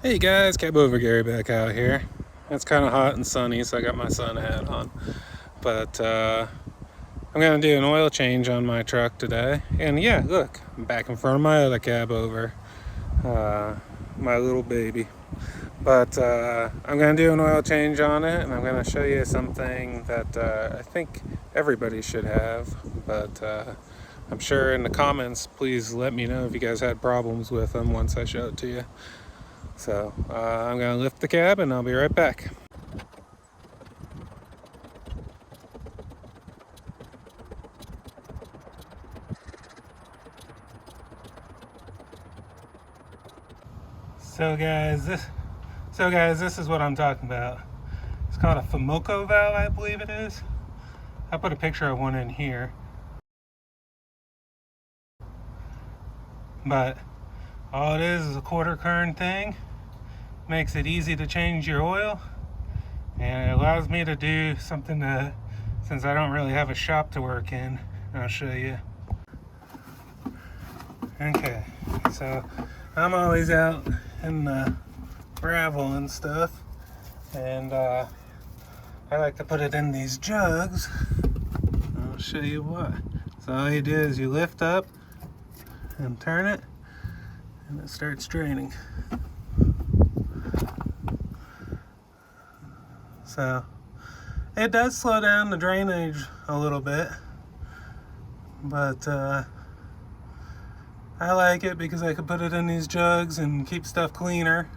Hey guys, Cabover Gary back out here. It's kind of hot and sunny, so I got my sun hat on. But I'm gonna do an oil change on my truck today. And yeah, look, I'm back in front of my other Cabover, my little baby. But I'm gonna do an oil change on it, and I'm gonna show you something that I think everybody should have. But I'm sure in the comments, please let me know if you guys had problems with them once I show it to you. So I'm gonna lift the cab and I'll be right back. So guys, this is what I'm talking about. It's called a Fomoco valve, I believe it is. I put a picture of one in here. But all it is a quarter kern thing. Makes it easy to change your oil. And it allows me to do something that, since I don't really have a shop to work in, I'll show you. Okay, so I'm always out in the gravel and stuff, and I like to put it in these jugs. I'll show you what. So all you do is you lift up and turn it, and it starts draining. So it does slow down the drainage a little bit, but I like it because I can put it in these jugs and keep stuff cleaner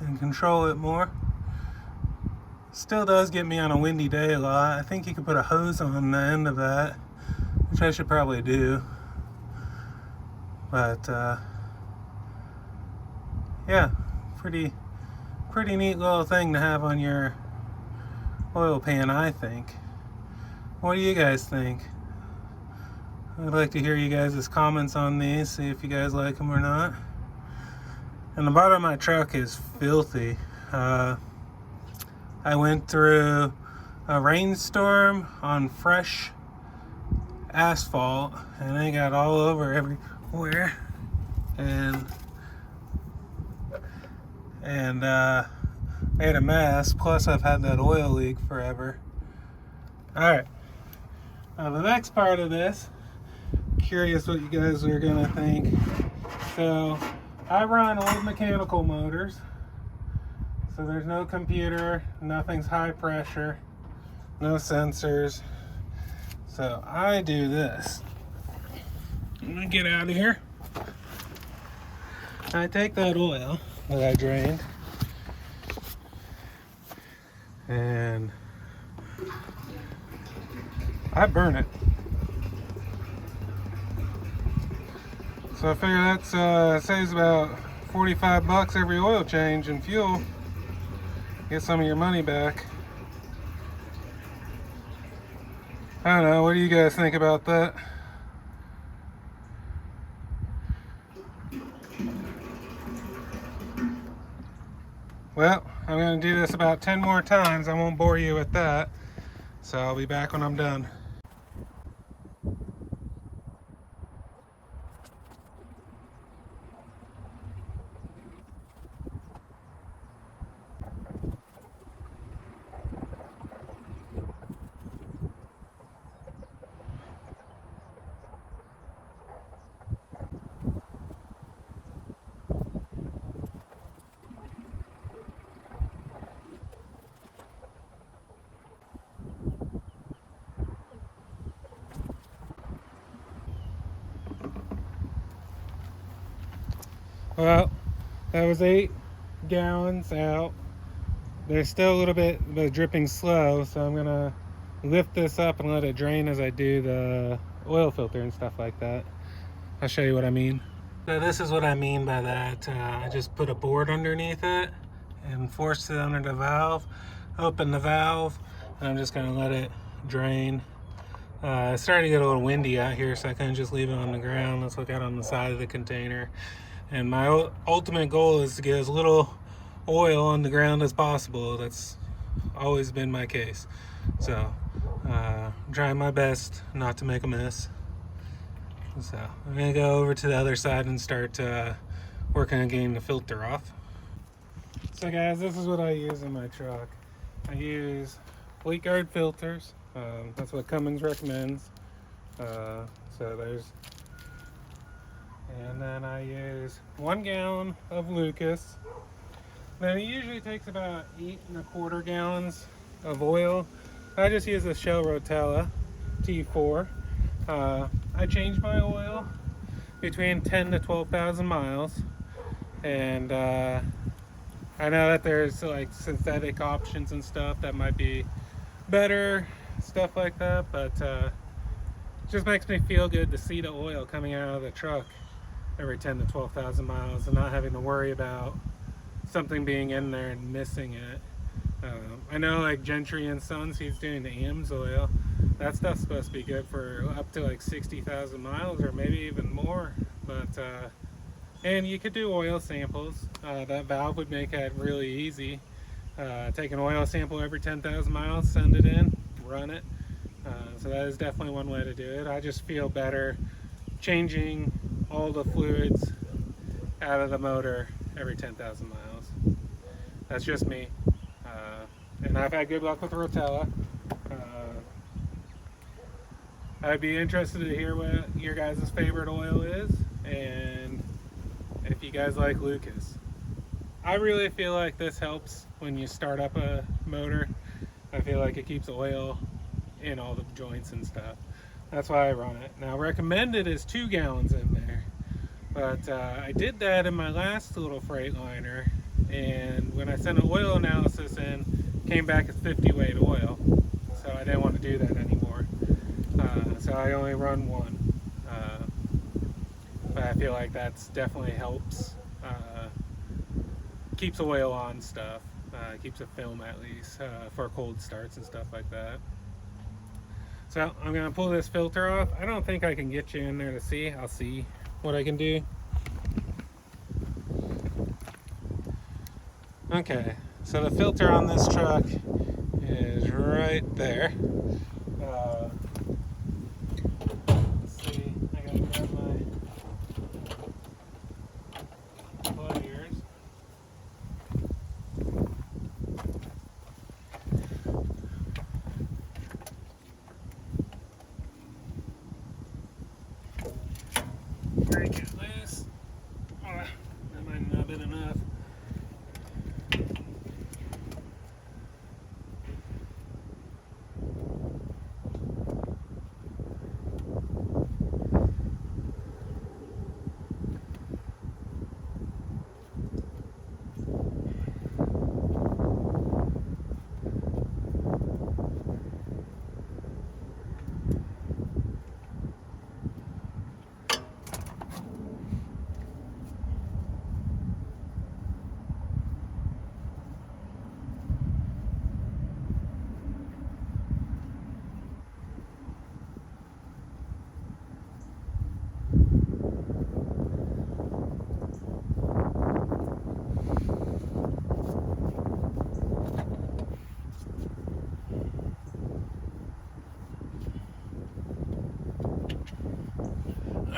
and control it more. Still does get me on a windy day a lot. I think you could put a hose on the end of that, which I should probably do. But yeah, pretty neat little thing to have on your oil pan, I think. What do you guys think? I'd like to hear you guys' comments on these, see if you guys like them or not. And the bottom of my truck is filthy. I went through a rainstorm on fresh asphalt, and it got all over everywhere. And made a mess. Plus, I've had that oil leak forever. Alright. Now, the next part of this, curious what you guys are gonna think. So I run old mechanical motors, so there's no computer, nothing's high pressure, no sensors. So I do this. I'm gonna get out of here. I take that oil that I drained and I burn it. So I figure that saves about 45 bucks every oil change and fuel. Get some of your money back. I don't know, what do you guys think about that? Well, I'm going to do this about 10 more times. I won't bore you with that. So I'll be back when I'm done. Well, that was 8 gallons out. There's still a little bit dripping slow, so I'm gonna lift this up and let it drain as I do the oil filter and stuff like that. I'll show you what I mean. So this is what I mean by that. I just put a board underneath it and forced it under the valve, open the valve, and I'm just gonna let it drain. It's starting to get a little windy out here, so I couldn't just leave it on the ground. Let's look out on the side of the container. And my ultimate goal is to get as little oil on the ground as possible. That's always been my case. So I'm trying my best not to make a mess. So I'm gonna go over to the other side and start working on getting the filter off. So guys, this is what I use in my truck. I use Fleet Guard filters. That's what Cummins recommends. So there's, and then I use 1 gallon of Lucas. Then it usually takes about 8¼ gallons of oil. I just use the Shell Rotella T4. I change my oil between 10 to 12,000 miles, and I know that there's like synthetic options and stuff that might be better, stuff like that, but it just makes me feel good to see the oil coming out of the truck every 10 to 12,000 miles and not having to worry about something being in there and missing it. I know like Gentry and Sons, he's doing the AMSOIL. That stuff's supposed to be good for up to like 60,000 miles or maybe even more. But and you could do oil samples. That valve would make it really easy. Take an oil sample every 10,000 miles, send it in, run it. So that is definitely one way to do it. I just feel better changing all the fluids out of the motor every 10,000 miles. That's just me. And I've had good luck with Rotella. I'd be interested to hear what your guys' favorite oil is, and if you guys like Lucas. I really feel like this helps when you start up a motor. I feel like it keeps oil in all the joints and stuff. That's why I run it. Now recommended is 2 gallons in there, but I did that in my last little Freightliner, and when I sent an oil analysis in, came back as 50 weight oil, so I didn't want to do that anymore. So I only run 1, but I feel like that's definitely helps. Keeps oil on stuff, keeps a film at least for cold starts and stuff like that. So I'm gonna pull this filter off. I don't think I can get you in there to see. I'll see what I can do. Okay, so the filter on this truck is right there. Let's see, I gotta grab my pliers. Break it loose. That might not have been enough.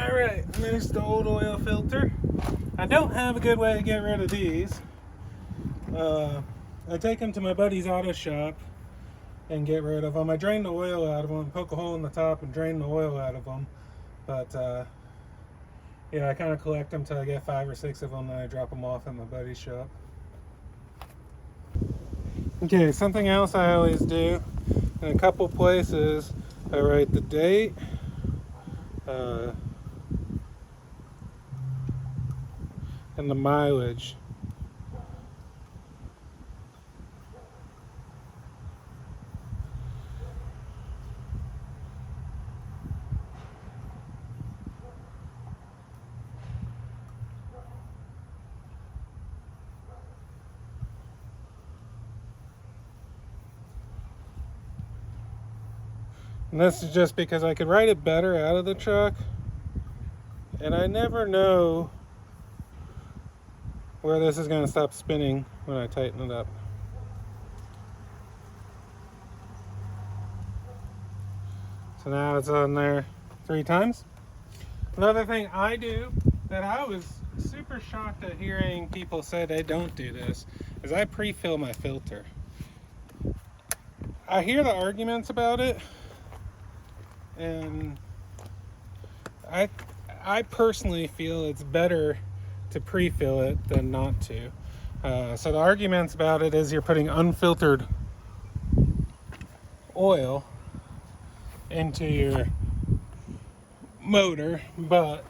Alright, there's the old oil filter. I don't have a good way to get rid of these. I take them to my buddy's auto shop and get rid of them. I drain the oil out of them, poke a hole in the top and drain the oil out of them. But yeah, I kind of collect them till I get 5 or 6 of them, then I drop them off at my buddy's shop. Okay, something else I always do, in a couple places, I write the date, and the mileage. And this is just because I could write it better out of the truck, and I never know where this is going to stop spinning when I tighten it up. So now it's on there 3 times. Another thing I do that I was super shocked at hearing people say they don't do this, is I pre-fill my filter. I hear the arguments about it, and I personally feel it's better to pre-fill it than not to. So the arguments about it is you're putting unfiltered oil into your motor, but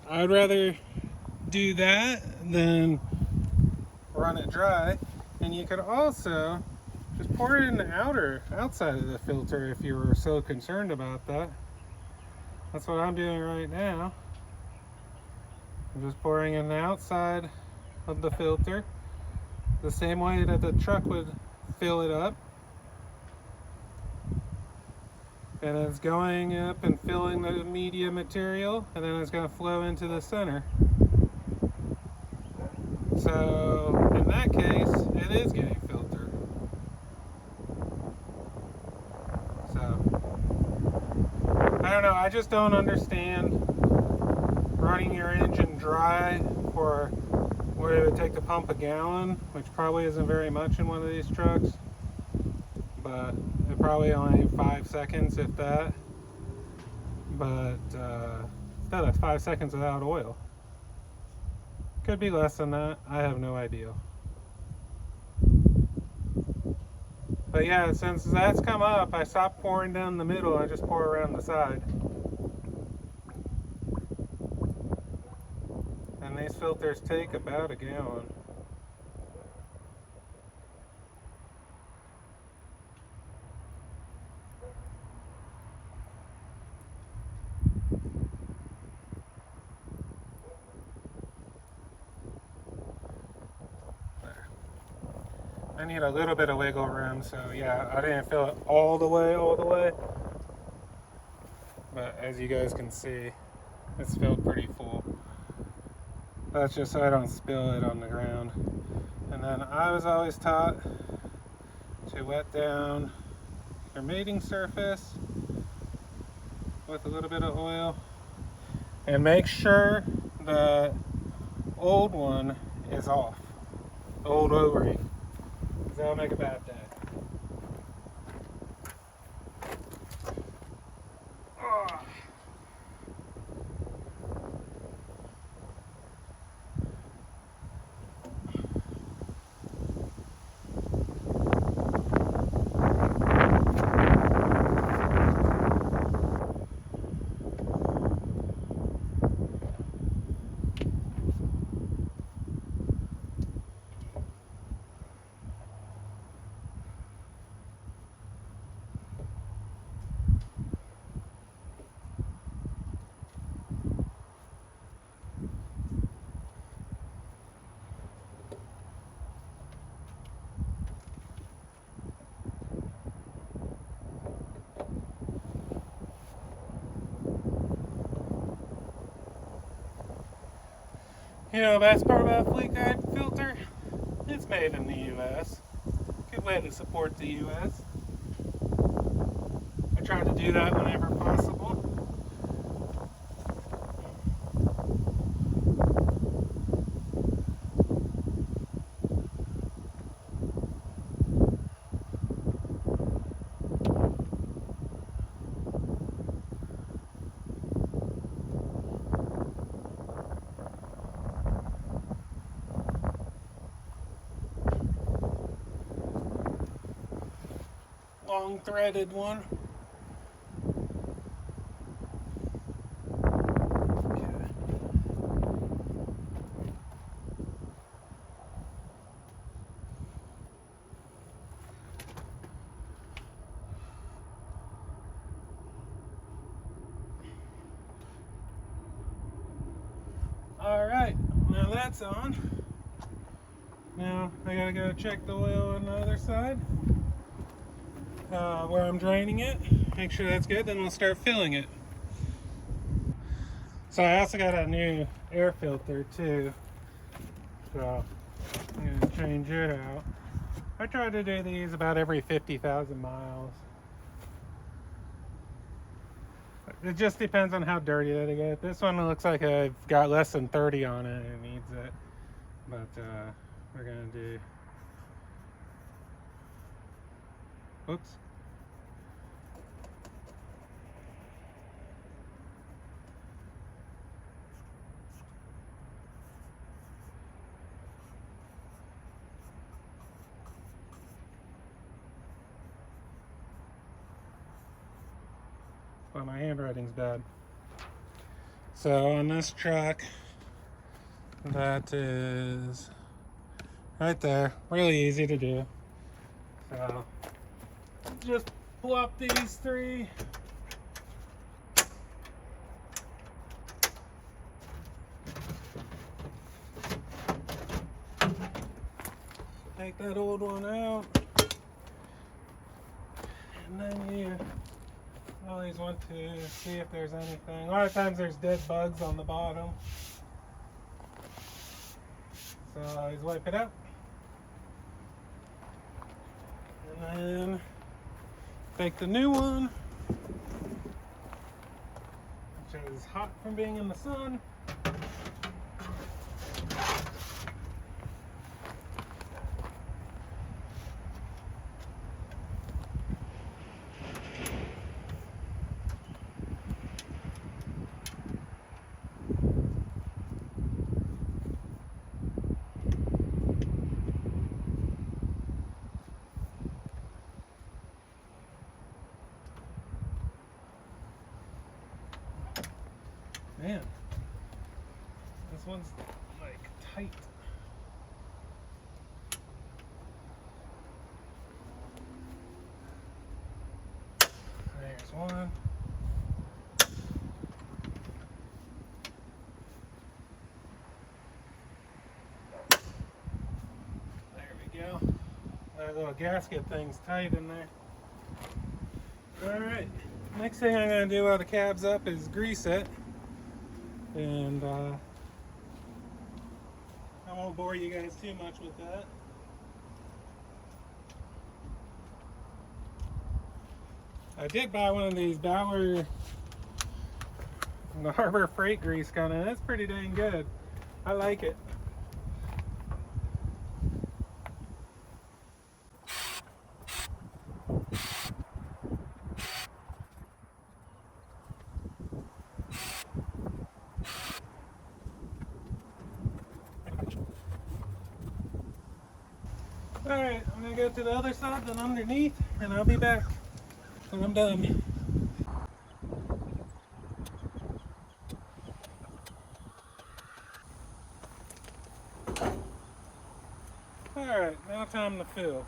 I'd rather do that than run it dry. And you could also just pour it in the outside of the filter if you were so concerned about that. That's what I'm doing right now. I'm just pouring in the outside of the filter the same way that the truck would fill it up. And it's going up and filling the media material, and then it's going to flow into the center. So in that case, it is getting filtered. So I don't know, I just don't understand running your engine dry for what it would take to pump a gallon, which probably isn't very much in one of these trucks, but it probably only 5 seconds, if that. But still, that's 5 seconds without oil. Could be less than that, I have no idea. But yeah, since that's come up, I stopped pouring down the middle, I just pour around the side. And these filters take about a gallon. I need a little bit of wiggle room, so yeah, I didn't fill it all the way. But as you guys can see, it's filled pretty full. That's just so I don't spill it on the ground. And then I was always taught to wet down your mating surface with a little bit of oil. And make sure the old one is off, the old O-ring, because that'll make a bad day. You know, the best part about Fleet Guide filter, it's made in the U.S. Good way to support the U.S. I try to do that whenever possible. Long threaded one. Alright, now that's on. Now I gotta go check the oil on the other side, where I'm draining it. Make sure that's good, then we'll start filling it. So I also got a new air filter too, so I'm gonna change it out. I try to do these about every 50,000 miles. It just depends on how dirty that I get. This one looks like I've got less than 30 on it and it needs it. But we're gonna do. Oops. Well, my handwriting's bad. So on this truck, that is right there. Really easy to do. So just plop these three. Take that old one out. And then you always want to see if there's anything. A lot of times there's dead bugs on the bottom. So always wipe it out. And then take the new one, which is hot from being in the sun. Man, this one's like tight. There's one. There we go. That little gasket thing's tight in there. Alright, next thing I'm going to do while the cab's up is grease it. And I won't bore you guys too much with that. I did buy one of these Bauer, the Harbor Freight grease gun, and it's pretty dang good. I like it. Alright, I'm going to go to the other side, then underneath, and I'll be back when I'm done. Alright, now time to fill.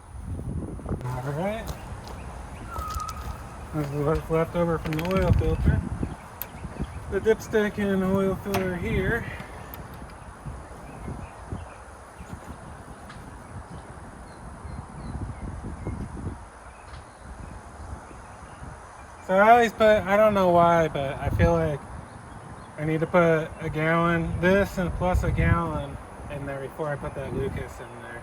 Alright. This is what's left over from the oil filter. The dipstick and oil filler here. So I always put, I don't know why, but I feel like I need to put a gallon, this and plus a gallon in there before I put that Lucas in there.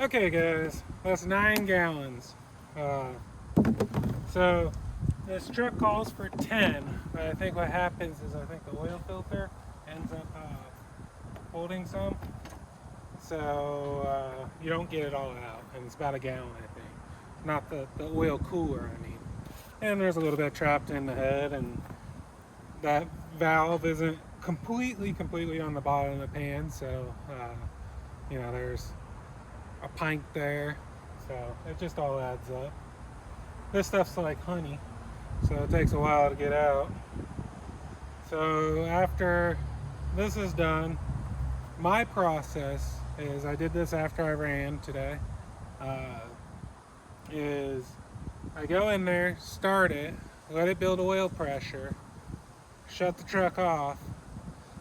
Okay guys, that's 9 gallons. So this truck calls for 10, but I think what happens is I think the oil filter ends up holding some. So you don't get it all out, and it's about a gallon I think. Not the oil cooler, I mean. And there's a little bit trapped in the head, and that valve isn't completely on the bottom of the pan, so you know, there's a pint there, so it just all adds up. This stuff's like honey, so it takes a while to get out. So after this is done, my process is, I did this after I ran today, is I go in there, start it, let it build oil pressure, shut the truck off,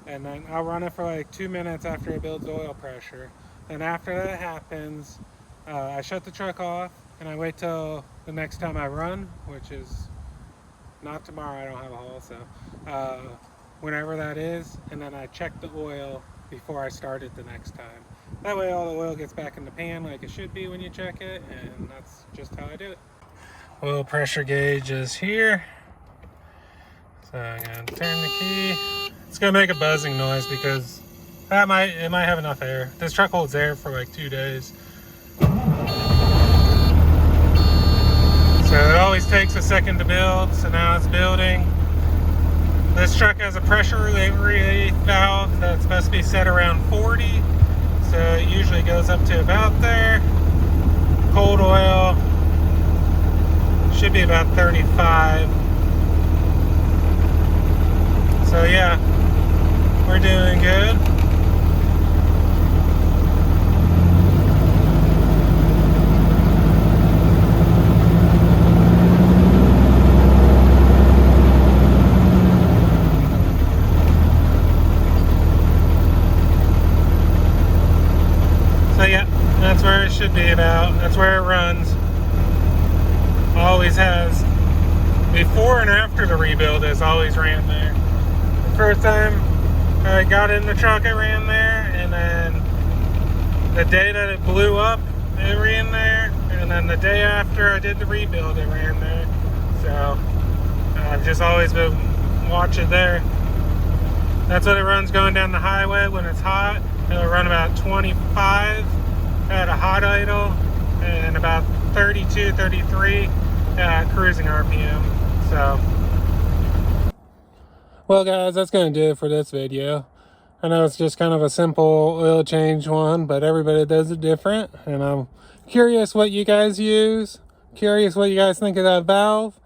and then I'll run it for like 2 minutes after it builds oil pressure. Then after that happens, I shut the truck off and I wait till the next time I run, which is not tomorrow, I don't have a haul, so whenever that is, and then I check the oil before I start it the next time. That way all the oil gets back in the pan like it should be when you check it, and that's just how I do it. Oil pressure gauge is here. So I'm gonna turn the key. It's gonna make a buzzing noise because it might have enough air. This truck holds air for like 2 days. So it always takes a second to build, so now it's building. This truck has a pressure relief valve that's supposed to be set around 40, so it usually goes up to about there. Cold oil should be about 35. So yeah, we're doing good. So yeah, that's where it should be about. That's where it runs. Always has. Before and after the rebuild, has always ran there. The first time I got in the truck, it ran there, and then the day that it blew up, it ran there, and then the day after I did the rebuild, it ran there. So I've just always been watching there. That's what it runs going down the highway when it's hot. It'll run about 25 at a hot idle and about 32, 33 at cruising RPM. So, well guys, that's going to do it for this video. I know it's just kind of a simple oil change one, but everybody does it different. And I'm curious what you guys use. Curious what you guys think of that valve.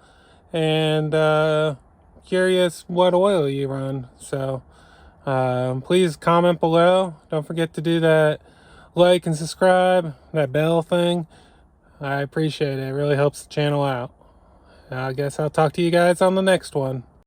And curious what oil you run. So please comment below. Don't forget to do that like and subscribe, that bell thing. I appreciate it. It really helps the channel out. I guess I'll talk to you guys on the next one.